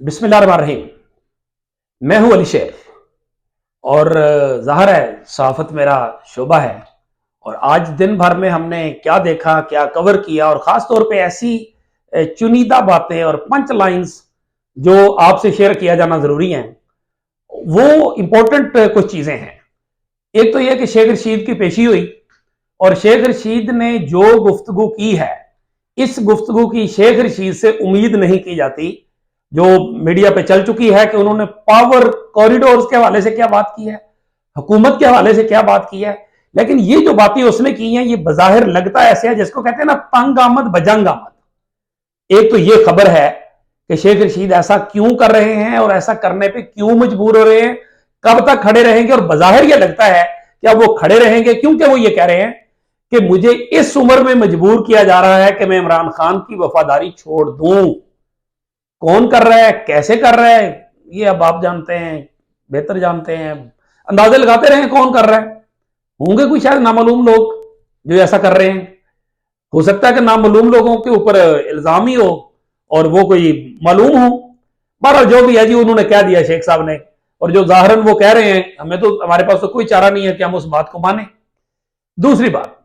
बिस्मिल्लाहिर्रहमानिर्रहीम। मैं हूं अली शेर और ज़ाहिर है सहाफ़त मेरा शोबा है। और आज दिन भर में हमने क्या देखा, क्या कवर किया और ख़ास तौर पे ऐसी चुनिंदा बातें और पंच लाइंस जो आपसे शेयर किया जाना ज़रूरी हैं, वो इम्पोर्टेंट कुछ चीज़ें हैं। एक तो यह कि शेख रशीद की पेशी हुई और शेख रशीद ने जो गुफ्तगू की है, इस गुफ्तगू की शेख रशीद से उम्मीद नहीं की जाती। जो मीडिया पे चल चुकी है कि उन्होंने पावर कॉरिडोर्स के हवाले से क्या बात की है, हुकूमत के हवाले से क्या बात की है, लेकिन ये जो बातें उसने की हैं ये बज़ाहिर लगता ऐसे है जिसको कहते हैं ना, तंग आमद बजंग आमद। एक तो ये खबर है कि शेख रशीद ऐसा क्यों कर रहे हैं और ऐसा करने पे क्यों मजबूर हो रहे हैं, कब तक खड़े रहेंगे, और बज़ाहिर ये लगता है कि अब वो खड़े रहेंगे क्योंकि वो ये कह रहे हैं कि मुझे इस उम्र में मजबूर किया जा रहा है कि मैं इमरान खान की वफादारी छोड़ दूं। कौन कर रहा है, कैसे कर रहा है, ये अब आप जानते हैं, बेहतर जानते हैं, अंदाजे लगाते रहे कौन कर रहा है। होंगे कोई शायद नामालूम लोग जो ऐसा कर रहे हैं। हो सकता है कि नामालूम लोगों के ऊपर इल्जाम ही हो और वो कोई मालूम हो। बहरहाल जो भी है जी, उन्होंने कह दिया शेख साहब ने, और जो जाहरन वो कह रहे हैं, हमें तो, हमारे पास तो कोई चारा नहीं है कि हम उस बात को माने। दूसरी बात,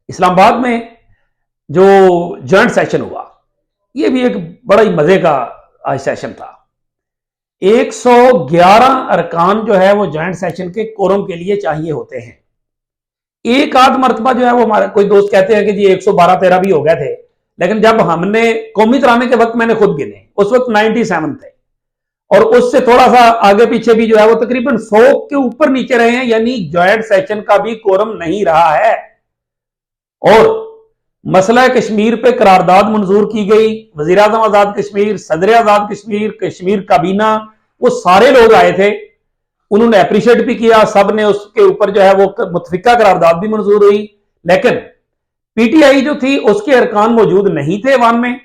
इस्लामाबाद में जो जॉइंट सेशन हुआ, ये भी एक बड़ा ही मजे का आज सेशन था। 111 अरकान जो है वो जॉइंट सेशन के कोरम के लिए चाहिए होते हैं। एक आध मरतबा जो है वो, हमारे कोई दोस्त कहते हैं कि जी 112-13 भी हो गए थे, लेकिन जब हमने कौमी तराने के वक्त मैंने खुद गिने, उस वक्त 97 थे, और उससे थोड़ा सा आगे पीछे भी जो है वो तकरीबन 100 के ऊपर नीचे रहे हैं, यानी जॉइंट सेशन का भी कोरम नहीं रहा है। और मसला कश्मीर पे करारदाद मंजूर की गई, वजीर आजम आजाद कश्मीर, सदर आजाद कश्मीर, कश्मीर काबीना, वो सारे लोग आए थे, उन्होंने अप्रिशिएट भी किया, सब ने उसके ऊपर जो है वो मुतफिका करारदाद भी मंजूर हुई। लेकिन पीटीआई जो थी उसके अरकान मौजूद नहीं थे वन में।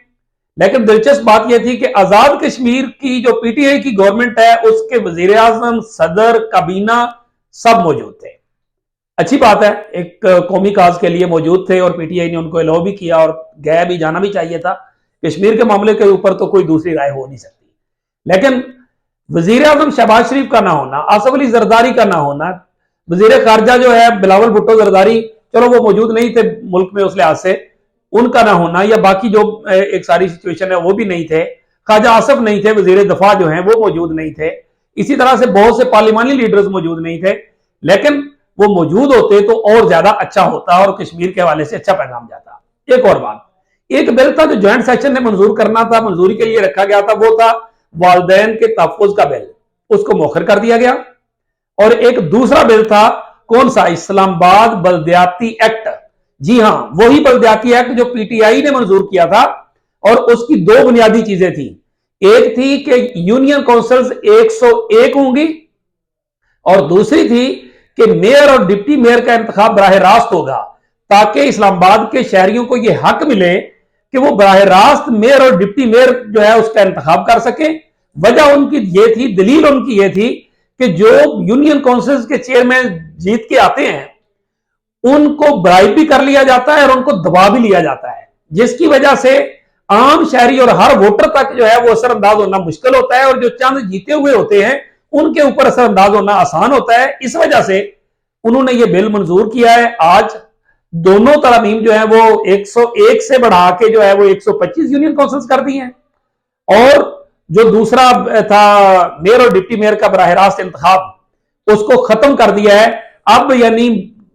लेकिन दिलचस्प बात यह थी कि आजाद कश्मीर की जो पीटीआई की गवर्नमेंट है उसके वजीर आजम, सदर, काबीना सब मौजूद थे। अच्छी बात है, एक कौमी काज के लिए मौजूद थे और पीटीआई ने उनको अलाउ भी किया और गया भी, जाना भी चाहिए था। कश्मीर के मामले के ऊपर तो कोई दूसरी राय हो नहीं सकती। लेकिन वजीर आजम शहबाज शरीफ का ना होना, आसफ अली जरदारी का ना होना, वजीर खारजा जो है बिलावल भुट्टो जरदारी, चलो वो मौजूद नहीं थे मुल्क में उस लिहाज से, उनका ना होना, या बाकी जो एक सारी सिचुएशन है वो भी नहीं थे, ख्वाजा आसफ नहीं थे, वजीर दफा जो है वो मौजूद नहीं थे, इसी तरह से बहुत से पार्लिमानी लीडर्स मौजूद नहीं थे। लेकिन वो मौजूद होते तो और ज्यादा अच्छा होता और कश्मीर के हवाले से अच्छा पैगाम जाता। एक और बात, एक बिल था जो ज्वाइंट सेशन ने मंजूर करना था, मंजूरी के लिए रखा गया था, वो था वालदैन के तहफ़्फ़ुज़ का बिल, उसको मौखर कर दिया गया। और एक दूसरा बिल था, कौन सा, इस्लामाबाद बल्दियाती एक्ट। जी हां, वही बल्दियाती एक्ट जो पीटीआई ने मंजूर किया था। और उसकी दो बुनियादी चीजें थी, एक थी कि यूनियन काउंसिल्स 101 होंगी, और दूसरी थी कि मेयर और डिप्टी मेयर का इंतखाब बराह रास्त होगा, ताकि इस्लामाबाद के शहरियों को यह हक मिले कि वो बराह रास्त मेयर और डिप्टी मेयर जो है उसका इंतखाब कर सके। वजह उनकी ये थी, दलील उनकी ये थी कि जो यूनियन काउंसिल के चेयरमैन जीत के आते हैं उनको ब्राइब भी कर लिया जाता है और उनको दबा भी लिया जाता है, जिसकी वजह से आम शहरी और हर वोटर तक जो है वो असरअंदाज होना मुश्किल होता है, और जो चंद जीते हुए होते हैं उनके ऊपर असरअंदाज होना आसान होता है। इस वजह से उन्होंने ये बिल मंजूर किया है। आज दोनों तरमीम जो है वो 101 से बढ़ा के जो है वो 125 यूनियन काउंसिल्स कर दी हैं, और जो दूसरा था मेयर और डिप्टी मेयर का बराह रास्त इंतखाब, उसको खत्म कर दिया है। अब यानी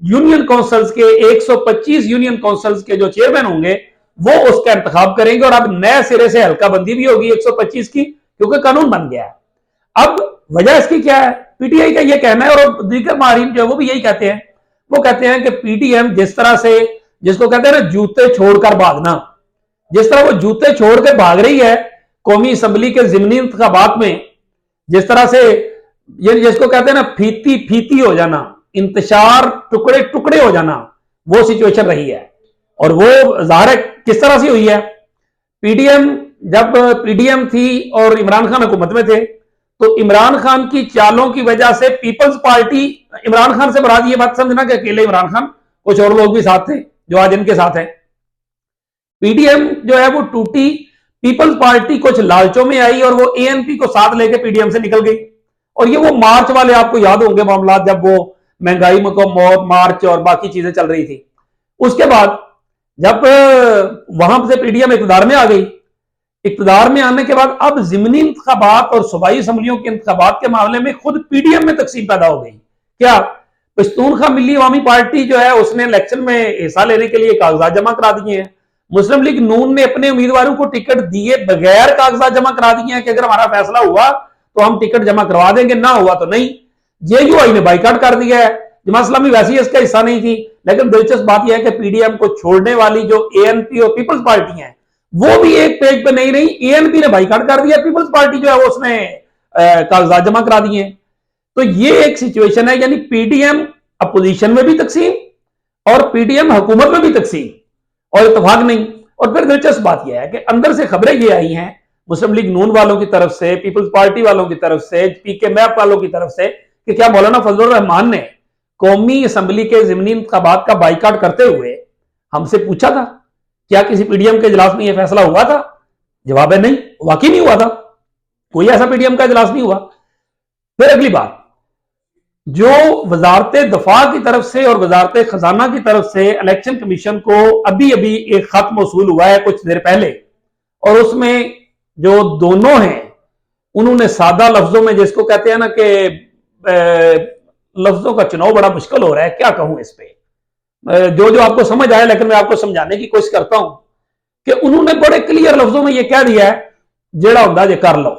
यूनियन काउंसिल्स के 125 यूनियन काउंसिल्स के जो चेयरमैन होंगे वो उसका इंतखाब करेंगे, और अब नए सिरे से हल्का बंदी भी होगी 125 की, क्योंकि कानून बन गया है। अब वजह इसकी क्या है, पीटीआई का यह कहना है, और दीगर माहिरीन जो है वो भी यही कहते हैं। वो कहते हैं कि पीटीएम जिस तरह से, जिसको कहते हैं ना जूते छोड़कर भागना, जिस तरह वो जूते छोड़कर भाग रही है कौमी असम्बली के जिमनी इंतखाबात में, जिस तरह से ये जिसको कहते हैं ना फीती फीती हो जाना, इंतशार टुकड़े टुकड़े हो जाना, वो सिचुएशन रही है। और वो ज़ाहिर किस तरह से हुई है, पीडीएम, जब पीडीएम थी और इमरान खान हुकूमत में थे, तो इमरान खान की चालों की वजह से पीपल्स पार्टी, इमरान खान से बरात ये बात समझना कि अकेले इमरान खान, कुछ और लोग भी साथ थे जो आज इनके साथ हैं। पीडीएम जो है वो टूटी, पीपल्स पार्टी कुछ लालचों में आई और वो एएनपी को साथ लेके पीडीएम से निकल गई। और ये वो मार्च वाले आपको याद होंगे मामला, जब वो महंगाई में को मार्च और बाकी चीजें चल रही थी। उसके बाद जब वहां से पीडीएम इकतदार में आ गई, इकतदार में आने के बाद अब जिमनी इंतखाबात और सूबाई असम्बलियों के इंतखाबात के मामले में खुद पीडीएम में तकसीम पैदा हो गई। क्या पश्तूनखा मिल्ली अवामी पार्टी जो है उसने इलेक्शन में हिस्सा लेने के लिए कागजात जमा करा दिए हैं। मुस्लिम लीग नून ने अपने उम्मीदवारों को टिकट दिए बगैर कागजात जमा करा दिए हैं कि अगर हमारा फैसला हुआ तो हम टिकट जमा करवा देंगे, ना हुआ तो नहीं। जेयूआई ने बाइकाट कर दिया है। जमात इस्लामी वैसे ही इसका हिस्सा नहीं थी, लेकिन दिलचस्प बात यह है कि पीडीएम को छोड़ने वाली जो एएनपी और पीपल्स पार्टी है वो भी एक पेज पे नहीं रही। एएनपी ने बाइकाट कर दिया, पीपल्स पार्टी जो है वो उसने कागजात जमा करा दिए। तो ये एक सिचुएशन है, यानी पीडीएम अपोजिशन में भी तकसीम और पीडीएम हुकूमत में भी तकसीम और इत्तेफाक नहीं। और फिर दिलचस्प बात यह है कि अंदर से खबरें ये आई हैं मुस्लिम लीग नून वालों की तरफ से, पीपल्स पार्टी वालों की तरफ से, पीके मैप वालों की तरफ से, कि क्या मौलाना फजलुर रहमान ने कौमी असम्बली के ज़िमनी इंतखाबात का बाइकाट करते हुए हमसे पूछा था क्या किसी पीडीएम के इजलास में यह फैसला हुआ था? जवाब है नहीं, वाकई नहीं हुआ था, कोई ऐसा पीडीएम का इजलास नहीं हुआ। फिर अगली बात, जो वजारत दफा की तरफ से और वजारत खजाना की तरफ से इलेक्शन कमीशन को अभी अभी एक खत मौसूल हुआ है कुछ देर पहले, और उसमें जो दोनों हैं उन्होंने सादा लफ्जों में, जिसको कहते हैं ना कि लफ्जों का चुनाव बड़ा मुश्किल हो रहा है, क्या कहूं इस पे, जो जो आपको समझ आए, लेकिन मैं आपको समझाने की कोशिश करता हूं कि उन्होंने बड़े क्लियर लफ्जों में यह कह दिया है जेड़ा होगा ये कर लो।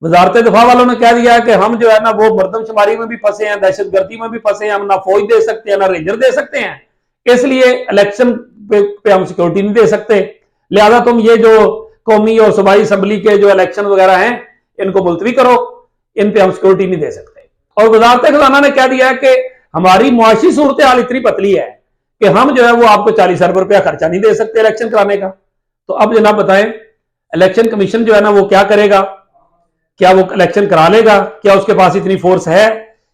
वजारत दफा वालों ने कह दिया कि हम जो है ना वो मरदमशुमारी में भी फंसे हैं, दहशतगर्दी में भी फंसे हैं, हम ना फौज दे सकते हैं ना रेंजर दे सकते हैं, इसलिए इलेक्शन पे हम सिक्योरिटी नहीं दे सकते, लिहाजा तुम ये जो कौमी और सूबाई असम्बली के जो इलेक्शन वगैरह हैं इनको मुलतवी करो, इन पे हम सिक्योरिटी नहीं दे सकते। और वजारत खजाना ने कह दिया कि हमारी मुआशी सूरत हाल इतनी पतली है कि हम जो है वो आपको 40 अरब रुपया खर्चा नहीं दे सकते इलेक्शन कराने का। तो अब जनाब बताएं, इलेक्शन कमीशन जो है ना वो क्या करेगा? क्या वो इलेक्शन करा लेगा? क्या उसके पास इतनी फोर्स है?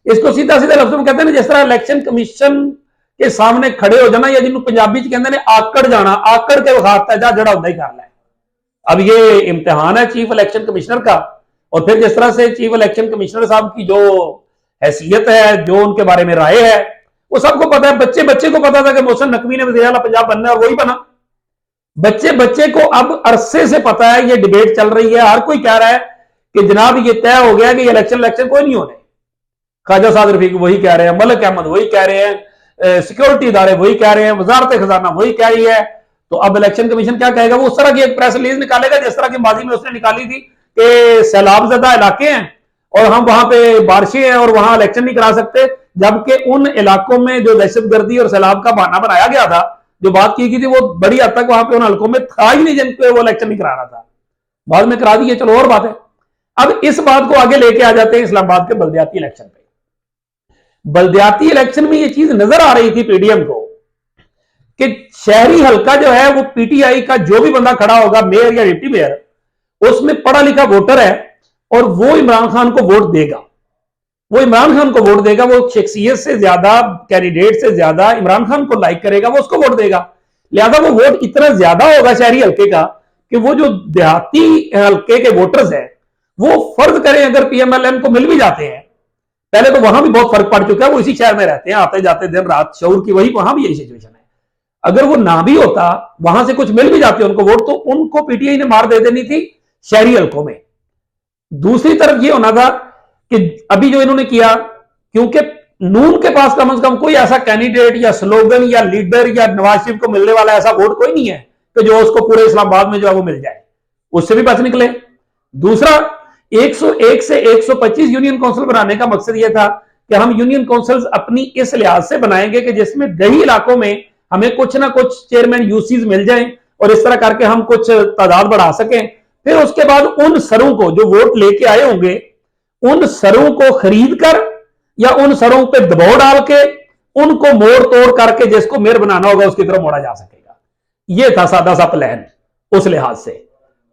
इसको सीधा सीधा लफ्जों में कहते हैं ना, जिस तरह इलेक्शन कमीशन के सामने खड़े हो जाना, या जिन्होंने पंजाबी कहते हैं आकड़ जाना, आकड़ के विखाता जा जड़ा होता ही कर लै। अब ये इम्तिहान है चीफ इलेक्शन कमिश्नर का। और फिर जिस तरह से चीफ इलेक्शन कमिश्नर साहब की जो हैसियत है, जो उनके बारे में राय है, वो सबको पता है। बच्चे बच्चे को पता था कि मोहसिन नकवी ने वज़ीर आला पंजाब बनना है और वही बना। बच्चे बच्चे को अब अरसे से पता है, ये डिबेट चल रही है, हर कोई कह रहा है कि जनाब ये तय हो गया कि इलेक्शन कोई नहीं होने। ख्वाजा साद रफीक वही कह रहे हैं, मलिक अहमद वही कह रहे हैं, सिक्योरिटी इदारे वही कह रहे हैं, वजारत खजाना वही कह रही है। तो अब इलेक्शन कमीशन क्या कहेगा? वो उस तरह की एक प्रेस रिलीज निकालेगा जिस तरह की माजी में उसने निकाली थी कि सैलाब ज़दा इलाके हैं और हम वहां पे बारिशें हैं और वहां इलेक्शन नहीं करा सकते, जबकि उन इलाकों में जो दहशतगर्दी और सैलाब का बहाना बनाया गया था, जो बात की गई थी, वो बड़ी हद तक वहां पे उन हल्कों में था ही नहीं जिनको वो इलेक्शन नहीं कराना था। बाद में करा दिए, चलो और बात है। अब इस बात को आगे लेके आ जाते हैं इस्लामाबाद के बल्दियाती इलेक्शन पे। बल्दियाती इलेक्शन में ये चीज नजर आ रही थी पीडीएम को कि शहरी हल्का जो है वो पीटीआई का जो भी बंदा खड़ा होगा, मेयर या डिप्टी मेयर, उसमें पढ़ा लिखा वोटर है और वो इमरान खान को वोट देगा। वो इमरान खान को वोट देगा, वो शख्सियत से ज्यादा, कैंडिडेट से ज्यादा इमरान खान को लाइक करेगा, वो उसको वोट देगा। लिहाजा वो वोट इतना ज्यादा होगा शहरी हल्के का कि वो जो देहाती हल्के के वोटर्स हैं, वो फर्ज करें अगर पीएमएलएम को मिल भी जाते हैं, पहले तो वहां भी बहुत फर्क पड़ चुका है, वो इसी शहर में रहते हैं, आते जाते दिन रात, शऊर की वही, वहां भी यही सिचुएशन है। अगर वो ना भी होता, वहां से कुछ मिल भी जाते उनको वोट, तो उनको पीटीआई ने मार दे देनी थी शहरी हल्कों में। दूसरी तरफ ये होना था कि अभी जो इन्होंने किया, क्योंकि नून के पास कम से कम कोई ऐसा कैंडिडेट या स्लोगन या लीडर या नवाज शरीफ को मिलने वाला ऐसा वोट कोई नहीं है कि जो उसको पूरे इस्लामाबाद में जो है वो मिल जाए, उससे भी बच निकले। दूसरा, 101 से 125 यूनियन काउंसिल बनाने का मकसद यह था कि हम यूनियन काउंसिल्स अपनी इस लिहाज से बनाएंगे कि जिसमें दही इलाकों में हमें कुछ ना कुछ चेयरमैन यूसीज मिल जाएं और इस तरह करके हम कुछ तादाद बढ़ा सकें। फिर उसके बाद उन सरों को जो वोट लेके आए होंगे, उन सरों को खरीद कर या उन सरों पे दबाव डाल के उनको मोड़ तोड़ करके जिसको मेयर बनाना होगा उसकी तरफ मोड़ा जा सकेगा। यह था सादा सा प्लान उस लिहाज से।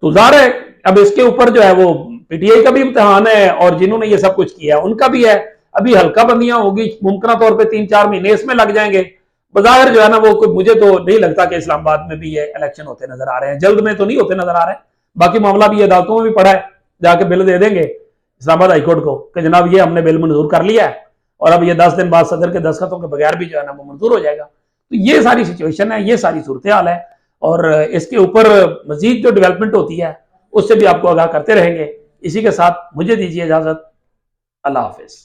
तो जाहिर है अब इसके ऊपर जो है वो पीटीआई का भी इम्तिहान है और जिन्होंने ये सब कुछ किया उनका भी है। अभी हल्का बंदियां होगी, मुमकिन तौर पे 3-4 महीने इसमें लग जाएंगे, बाजार जो है ना वो कोई, मुझे तो नहीं लगता कि इस्लामाबाद में भी ये इलेक्शन होते नजर आ रहे हैं, जल्द में तो नहीं होते नजर आ रहे हैं। बाकी मामला भी अदालतों में भी पड़ा है, जाके बिल दे देंगे इस्लामाबाद हाईकोर्ट को कि जनाब ये हमने बिल मंजूर कर लिया है, और अब ये 10 दिन बाद सदर के दस्तखतों के बगैर भी जो है ना वो मंजूर हो जाएगा। तो ये सारी सिचुएशन है, ये सारी सूरत हाल है, और इसके ऊपर मजीद जो डेवलपमेंट होती है उससे भी आपको आगाह करते रहेंगे। इसी के साथ मुझे दीजिए इजाजत। अल्लाह हाफिज।